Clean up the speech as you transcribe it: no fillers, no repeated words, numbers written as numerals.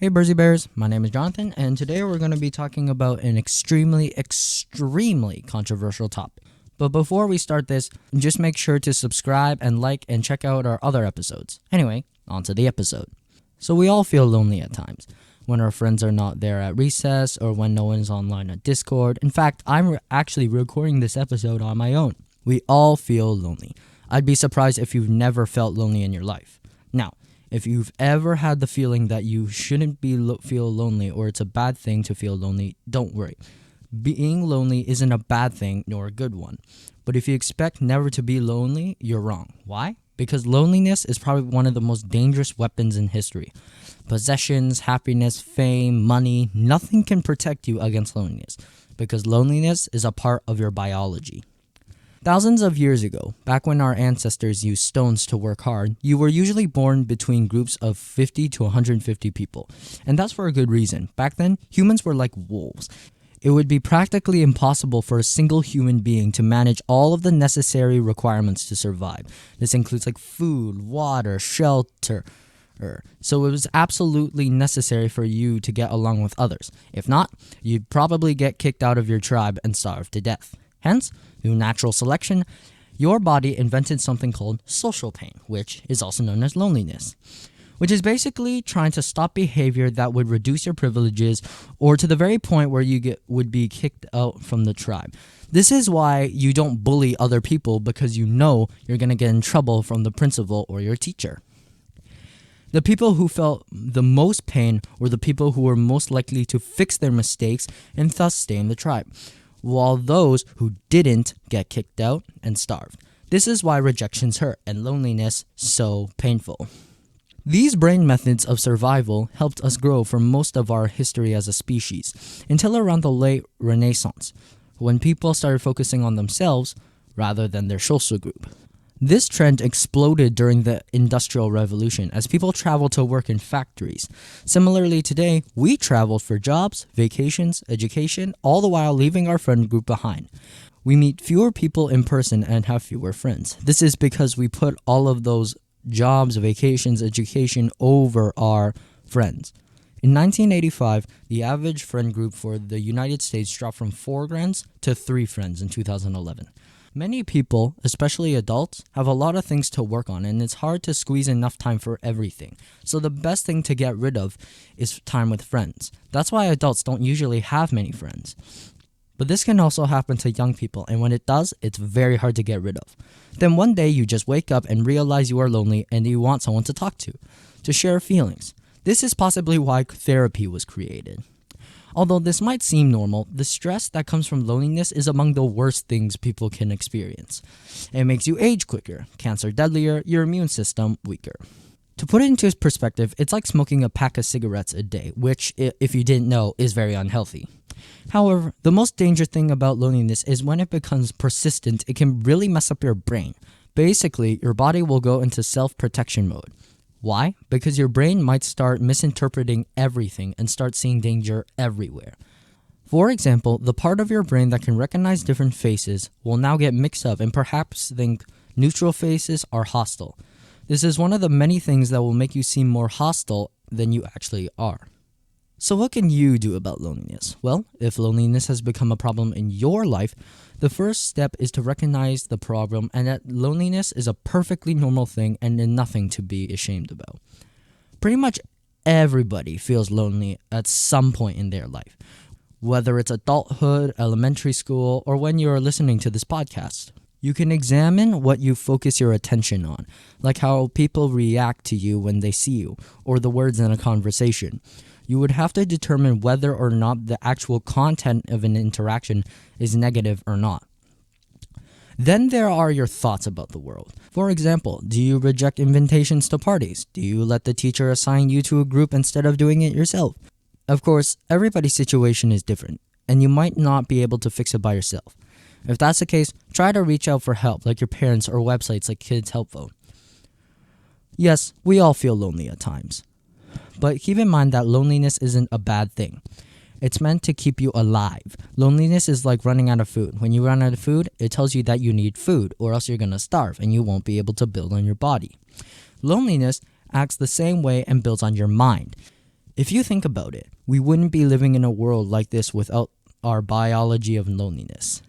Hey Bursy Bears, my name is Jonathan, and today we're going to be talking about an extremely controversial topic. But before we start this, just make sure to subscribe and like and check out our other episodes. Anyway, on to the episode. So we all feel lonely at times, when our friends are not there at recess or when no one's online at Discord. In fact, I'm actually recording this episode on my own. We all feel lonely. I'd be surprised if you've never felt lonely in your life. Now, if you've ever had the feeling that you shouldn't feel lonely or it's a bad thing to feel lonely, don't worry. Being lonely isn't a bad thing nor a good one. But if you expect never to be lonely, you're wrong. Why? Because loneliness is probably one of the most dangerous weapons in history. Possessions, happiness, fame, money, nothing can protect you against loneliness because loneliness is a part of your biology. Thousands of years ago, back when our ancestors used stones to work hard, you were usually born between groups of 50 to 150 people. And that's for a good reason. Back then, humans were like wolves. It would be practically impossible for a single human being to manage all of the necessary requirements to survive. This includes like food, water, shelter. So it was absolutely necessary for you to get along with others. If not, you'd probably get kicked out of your tribe and starve to death. Hence, through natural selection, your body invented something called social pain, which is also known as loneliness, which is basically trying to stop behavior that would reduce your privileges or to the very point where you would be kicked out from the tribe. This is why you don't bully other people because you know you're going to get in trouble from the principal or your teacher. The people who felt the most pain were the people who were most likely to fix their mistakes and thus stay in the tribe, while those who didn't get kicked out and starved. This is why rejections hurt and loneliness so painful. These brain methods of survival helped us grow for most of our history as a species, until around the late Renaissance, when people started focusing on themselves rather than their social group. This trend exploded during the Industrial Revolution as people traveled to work in factories. Similarly today, we traveled for jobs, vacations, education, all the while leaving our friend group behind. We meet fewer people in person and have fewer friends. This is because we put all of those jobs, vacations, education over our friends. In 1985, the average friend group for the United States dropped from 4 friends to 3 friends in 2011. Many people, especially adults, have a lot of things to work on and it's hard to squeeze enough time for everything. So the best thing to get rid of is time with friends. That's why adults don't usually have many friends. But this can also happen to young people, and when it does, it's very hard to get rid of. Then one day you just wake up and realize you are lonely and you want someone to talk to share feelings. This is possibly why therapy was created. Although this might seem normal, the stress that comes from loneliness is among the worst things people can experience. It makes you age quicker, cancer deadlier, your immune system weaker. To put it into perspective, it's like smoking a pack of cigarettes a day, which, if you didn't know, is very unhealthy. However, the most dangerous thing about loneliness is when it becomes persistent, it can really mess up your brain. Basically, your body will go into self-protection mode. Why? Because your brain might start misinterpreting everything and start seeing danger everywhere. For example, the part of your brain that can recognize different faces will now get mixed up and perhaps think neutral faces are hostile. This is one of the many things that will make you seem more hostile than you actually are. So what can you do about loneliness? Well, if loneliness has become a problem in your life, the first step is to recognize the problem and that loneliness is a perfectly normal thing and nothing to be ashamed about. Pretty much everybody feels lonely at some point in their life, whether it's adulthood, elementary school, or when you're listening to this podcast. You can examine what you focus your attention on, like how people react to you when they see you, or the words in a conversation. You would have to determine whether or not the actual content of an interaction is negative or not. Then there are your thoughts about the world. For example, do you reject invitations to parties? Do you let the teacher assign you to a group instead of doing it yourself? Of course, everybody's situation is different, and you might not be able to fix it by yourself. If that's the case, try to reach out for help, like your parents or websites like Kids Help Phone. Yes, we all feel lonely at times. But keep in mind that loneliness isn't a bad thing. It's meant to keep you alive. Loneliness is like running out of food. When you run out of food, it tells you that you need food or else you're going to starve and you won't be able to build on your body. Loneliness acts the same way and builds on your mind. If you think about it, we wouldn't be living in a world like this without our biology of loneliness.